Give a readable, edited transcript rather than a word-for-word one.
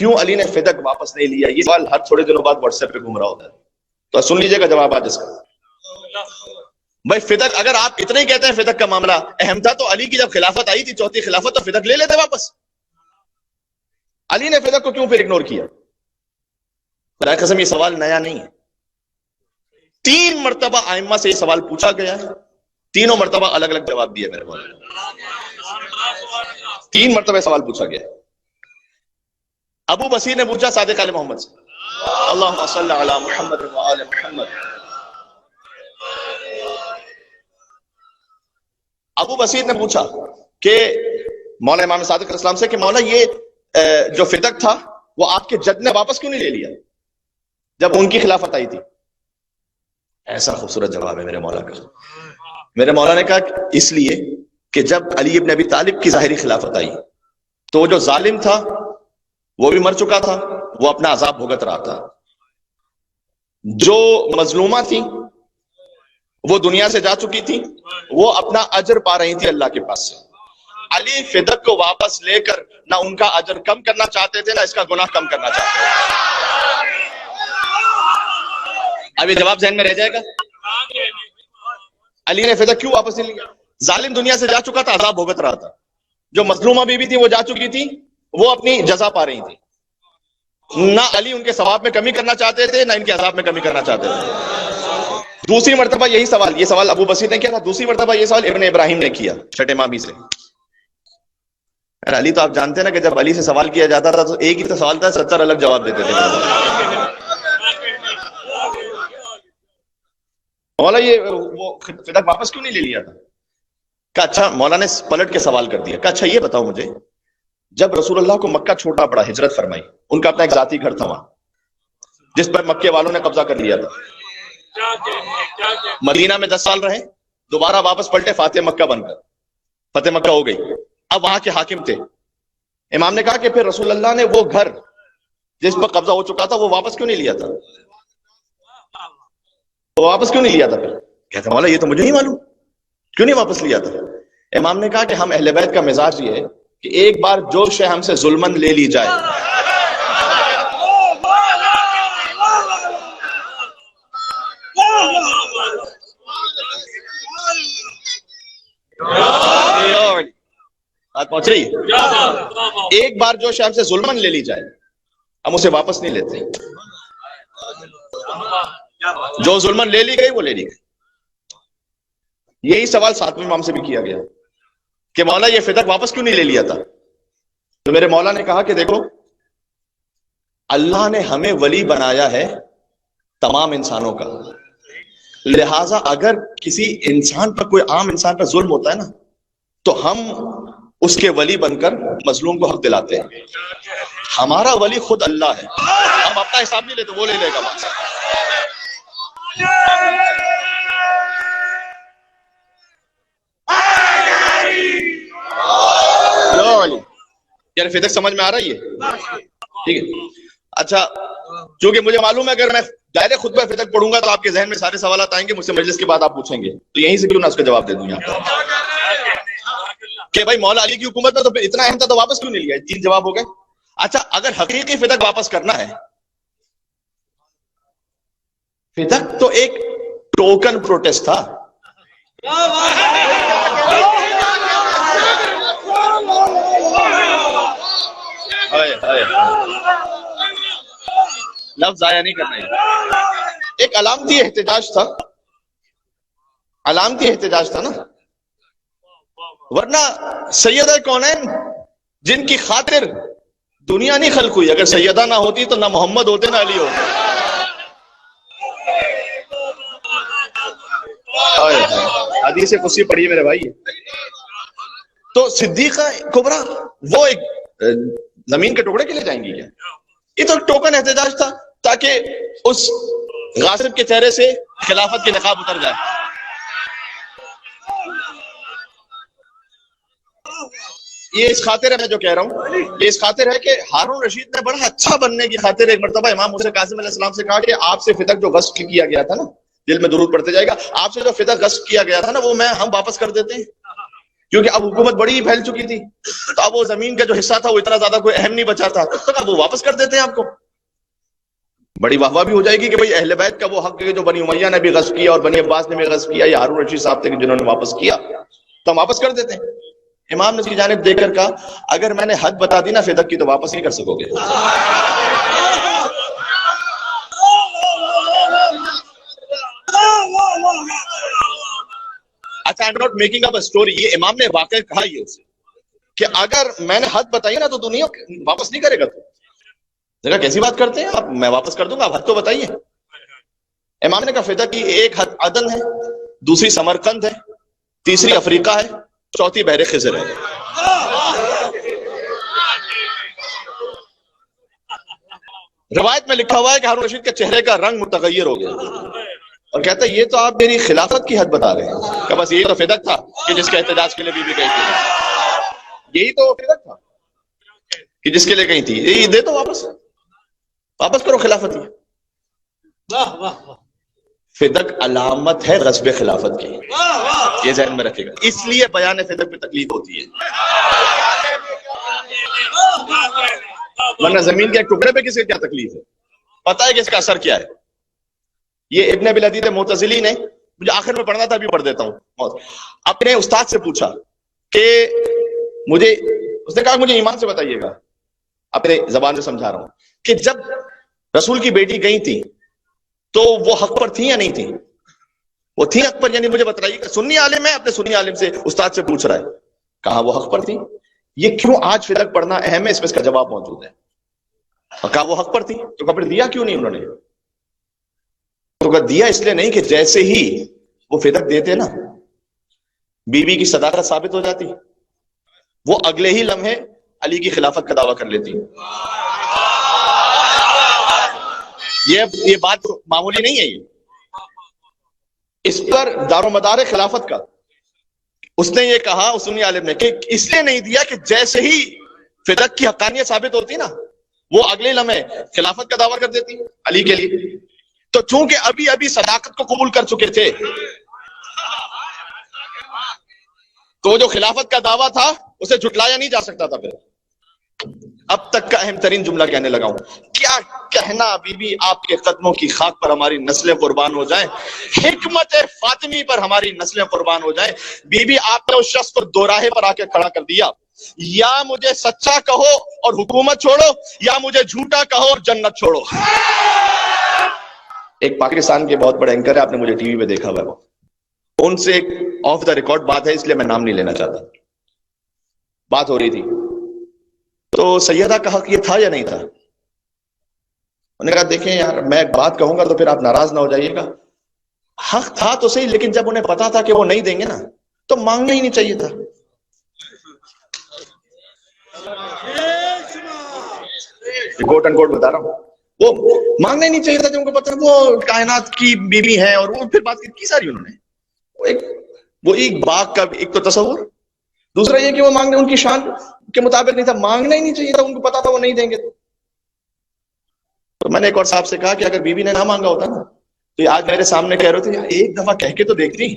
کیوں علی نے فدق واپس نہیں لیا؟ یہ سوال ہر تھوڑے دنوں بعد واٹس ایپ پہ گھوم رہا ہوتا ہے، تو سن لیجئے گا جواب آج اس کا۔ بھائی فدق، اگر آپ اتنا ہی کہتے ہیں فدق کا معاملہ اہم تھا تو علی کی جب خلافت آئی تھی، چوتھی خلافت، تو فدق لے لیتے واپس۔ علی نے فدق کو کیوں پھر اگنور کیا؟ خدا قسم یہ سوال نیا نہیں ہے، 3 مرتبہ ائمہ سے یہ سوال پوچھا گیا ہے، تینوں مرتبہ الگ الگ جواب دیا میرے مولانا، 3 مرتبہ سوال پوچھا گیا۔ ابو بصیر نے پوچھا صادق آل محمد سے، اللہم صل علی محمد وآل محمد۔ ابو بصیر نے پوچھا کہ مولا امام صادق علیہ السلام سے کہ مولا یہ جو فدق تھا وہ آپ کے جد نے واپس کیوں نہیں لے لیا جب ان کی خلافت آئی تھی؟ ایسا خوبصورت جواب ہے میرے مولا کا۔ میرے مولا نے کہا اس لیے کہ جب علی ابن ابی طالب کی ظاہری خلافت آئی تو وہ جو ظالم تھا وہ بھی مر چکا تھا، وہ اپنا عذاب بھگت رہا تھا، جو مظلومہ تھی وہ دنیا سے جا چکی تھی، وہ اپنا اجر پا رہی تھی اللہ کے پاس سے۔ علی فدق کو واپس لے کر نہ ان کا اجر کم کرنا چاہتے تھے، نہ اس کا گناہ کم کرنا چاہتے تھے۔ اب یہ جواب ذہن میں رہ جائے گا؟ علی نے فدق کیوں واپس نہیں لیا؟ ظالم دنیا سے جا چکا تھا، عذاب بھگت رہا تھا، جو مظلومہ بیوی تھی وہ جا چکی تھی، وہ اپنی جزا پا رہی تھی۔ نہ علی ان کے ثواب میں کمی کرنا چاہتے تھے، نہ ان کے عذاب میں کمی کرنا چاہتے تھے۔ دوسری مرتبہ یہی سوال، یہ سوال ابو بصیر نے کیا تھا، دوسری مرتبہ یہ سوال ابن ابراہیم نے کیا چھٹے مابی سے۔ علی تو آپ جانتے ہیں نا کہ جب علی سے سوال کیا جاتا تھا تو ایک ہی تو سوال تھا، 70 الگ جواب دیتے تھے۔ مولا یہ وہ فدق واپس کیوں نہیں لے لیا تھا؟ کہا اچھا، مولا نے پلٹ کے سوال کر دیا، کہا اچھا یہ بتاؤ مجھے، جب رسول اللہ کو مکہ چھوڑنا پڑا، ہجرت فرمائی، ان کا اپنا ایک ذاتی گھر تھا وہاں جس پر مکے والوں نے قبضہ کر لیا تھا، مدینہ میں 10 سال رہے، دوبارہ واپس پلٹے فاتح مکہ بن کر، فتح مکہ ہو گئی، اب وہاں کے حاکم تھے۔ امام نے کہا کہ پھر رسول اللہ نے وہ گھر جس پر قبضہ ہو چکا تھا وہ واپس کیوں نہیں لیا تھا؟ وہ واپس کیوں نہیں لیا تھا؟ پھر کہتا مولا یہ تو مجھے نہیں معلوم، کیوں نہیں واپس لیا تھا؟ امام نے کہا کہ ہم اہل بیت کا مزاج یہ ہے کہ ایک بار جو شے ہم سے ظلمن لے لی جائے پہنچ رہی ہے، ایک بار جو شے ہم سے ظلمن لے لی جائے ہم اسے واپس نہیں لیتے، جو ظلمن لے لی گئی وہ لے لی گئی۔ یہی سوال 7ویں امام سے بھی کیا گیا کہ مولا یہ فدق واپس کیوں نہیں لے لیا تھا؟ تو میرے مولا نے کہا کہ دیکھو اللہ نے ہمیں ولی بنایا ہے تمام انسانوں کا، لہٰذا اگر کسی انسان پر، کوئی عام انسان پر ظلم ہوتا ہے نا تو ہم اس کے ولی بن کر مظلوم کو حق دلاتے ہیں۔ ہمارا ولی خود اللہ ہے، ہم اپنا حساب نہیں لیتے، وہ لے لے گا وہاں سے۔ یار فدق سمجھ میں آ رہی ہے؟ ٹھیک ہے، اچھا چونکہ مجھے معلوم ہے اگر میں دائرے خطبہ فدق پڑھوں گا تو آپ کے ذہن میں سارے سوالات آئیں گے، مجھ سے مجلس کے بعد آپ پوچھیں گے، تو یہیں سے کیوں نہ اس کا جواب دے دوں یہاں کہ بھائی مولا علی کی حکومت میں تو اتنا اہم تھا تو واپس کیوں نہیں لیا؟ 3 جواب ہو گئے۔ اچھا اگر حقیقی فدق واپس کرنا ہے، فدق تو ایک ٹوکن پروٹیسٹ تھا، لفظ ضائع نہیں کرنا ہے، ایک علامتی احتجاج تھا، علامتی احتجاج تھا نا، ورنہ سیدہ کونین جن کی خاطر دنیا نہیں خلق ہوئی، اگر سیدہ نہ ہوتی تو نہ محمد ہوتے نہ علی ہوتے۔ حدیث قدسی پڑھی میرے بھائی، تو صدیقہ کبریٰ وہ ایک زمین کے ٹکڑے کے لیے جائیں گی کیا؟ یہ تو ٹوکن احتجاج تھا تاکہ اس غاصب کے چہرے سے خلافت کی نقاب اتر جائے۔ یہ اس خاطر ہے، میں جو کہہ رہا ہوں یہ اس خاطر ہے کہ ہارون رشید نے بڑا اچھا بننے کی خاطر ایک مرتبہ امام موسیٰ کاظم علیہ السلام سے کہا کہ آپ سے فدق جو غصب کیا گیا تھا نا، دل میں درود پڑھتے جائے گا، آپ سے جو فدق غصب کیا گیا تھا نا وہ ہم واپس کر دیتے ہیں، کیونکہ اب حکومت بڑی ہی پھیل چکی تھی، تو اب وہ زمین کا جو حصہ تھا وہ اتنا زیادہ کوئی اہم نہیں بچا تھا، تو اب وہ واپس کر دیتے ہیں آپ کو. بڑی واہ واہ بھی ہو جائے گی کہ بھئی اہل بیت کا وہ حق ہے جو بنی امیہ نے بھی غصب کیا اور بنی عباس نے بھی غصب کیا، یا ہارون رشید صاحب تھے کہ جنہوں نے واپس کیا، تو ہم واپس کر دیتے ہیں. امام نے اس کی جانب دیکھ کر کہا اگر میں نے حد بتا دی نا فدق کی تو واپس نہیں کر سکو گے. اچھا، I'm not making up a story، یہ امام نے واقع کہا یہ اسے کہ اگر میں نے حد بتائی نا تو دنیا واپس نہیں کرے گا. تو دیکھا کیسی بات کرتے ہیں آپ، میں واپس کر دوں گا، آپ حد تو بتائیے. امام نے کہا فدق کی ایک حد عدن ہے، دوسری سمرقند ہے، تیسری افریقہ ہے، چوتھی بحر خضر ہے. روایت میں لکھا ہوا ہے کہ ہارون رشید کے چہرے کا رنگ متغیر ہو گیا اور کہتا ہے یہ تو آپ میری خلافت کی حد بتا رہے ہیں، کہ بس یہی تو فدق تھا کہ جس کے احتجاج کے لیے بی بی گئی تھی، یہی تو فدق تھا کہ جس کے لیے گئی تھی، یہ دے تو واپس کرو خلافت. فدق علامت ہے غصب خلافت کی، یہ ذہن میں رکھے گا، اس لیے بیان فدق پہ تکلیف ہوتی ہے. ورنہ زمین کے ایک ٹکڑے پہ کسی کیا تکلیف ہے، پتہ ہے کہ اس کا اثر کیا ہے. یہ ابن ابی العدید معتزلی نے، مجھے آخر میں پڑھنا تھا ابھی پڑھ دیتا ہوں، اپنے استاد سے پوچھا کہ اس نے کہا مجھے ایمان سے بتائیے گا، اپنے زبان سے سمجھا رہا ہوں، کہ جب رسول کی بیٹی گئی تھی تو وہ حق پر تھی یا نہیں تھی؟ وہ تھی حق پر، یعنی مجھے بتائیے کہ سنی عالم ہے، اپنے سنی عالم سے استاد سے پوچھ رہا ہے. کہا وہ حق پر تھی. یہ کیوں آج فدق پڑھنا اہم ہے، اس میں اس کا جواب موجود ہے. کہا وہ حق پر تھی، تو کپڑے دیا کیوں نہیں انہوں نے؟ تو کہا دیا اس لیے نہیں کہ جیسے ہی وہ فدق دیتے نا بی بی کی صداقت ثابت ہو جاتی، وہ اگلے ہی لمحے علی کی خلافت کا دعویٰ کر لیتی. یہ بات معمولی نہیں ہے، یہ اس پر دار و مدار خلافت کا. اس نے یہ کہا اس سنی عالم نے کہ اس لیے نہیں دیا کہ جیسے ہی فدق کی حقانیت ثابت ہوتی نا وہ اگلے لمحے خلافت کا دعویٰ کر دیتی علی کے لیے. تو چونکہ ابھی ابھی صداقت کو قبول کر چکے تھے تو جو خلافت کا دعویٰ تھا اسے جھٹلایا نہیں جا سکتا تھا. پھر اب تک کا اہم ترین جملہ کہنے لگا ہوں، کیا کہنا بی بی آپ کے قدموں کی خاک پر ہماری نسلیں قربان ہو جائیں، حکمت فاطمی پر ہماری نسلیں قربان ہو جائیں. بی بی آپ نے اس شخص کو دو راہے پر آ کے کھڑا کر دیا، یا مجھے سچا کہو اور حکومت چھوڑو، یا مجھے جھوٹا کہو اور جنت چھوڑو. ایک پاکستان کے بہت بڑے اینکر ہے، آپ نے مجھے ٹی وی پہ دیکھا ہوا ہے، ان سے ایک آف دا ریکارڈ بات ہے، اس لیے میں نام نہیں لینا چاہتا. بات ہو رہی تھی تو سیدہ کا حق یہ تھا یا نہیں تھا؟ انہوں نے کہا دیکھیں یار میں ایک بات کہوں گا تو پھر آپ ناراض نہ ہو جائیے گا، حق تھا تو صحیح، لیکن جب انہیں پتا تھا کہ وہ نہیں دیں گے نا تو مانگنا ہی نہیں چاہیے تھا. کوٹ ان کوٹ بتا رہا ہوں، وہ مانگنا ہی نہیں چاہیے تھا جب ان کو پتا وہ کائنات کی بیوی ہے. اور وہ پھر بات کی ساری انہوں نے وہ ایک باغ کا ایک تو تصور، دوسرا یہ کہ وہ مانگنے ان کی شان کے مطابق نہیں تھا، مانگنا ہی نہیں چاہیے تھا، ان کو پتا تھا وہ نہیں دیں گے. تو میں نے ایک اور صاحب سے کہا کہ اگر بیوی نے نہ مانگا ہوتا نا تو آج میرے سامنے کہہ رہے تھے ایک دفعہ کہہ کے تو دیکھتی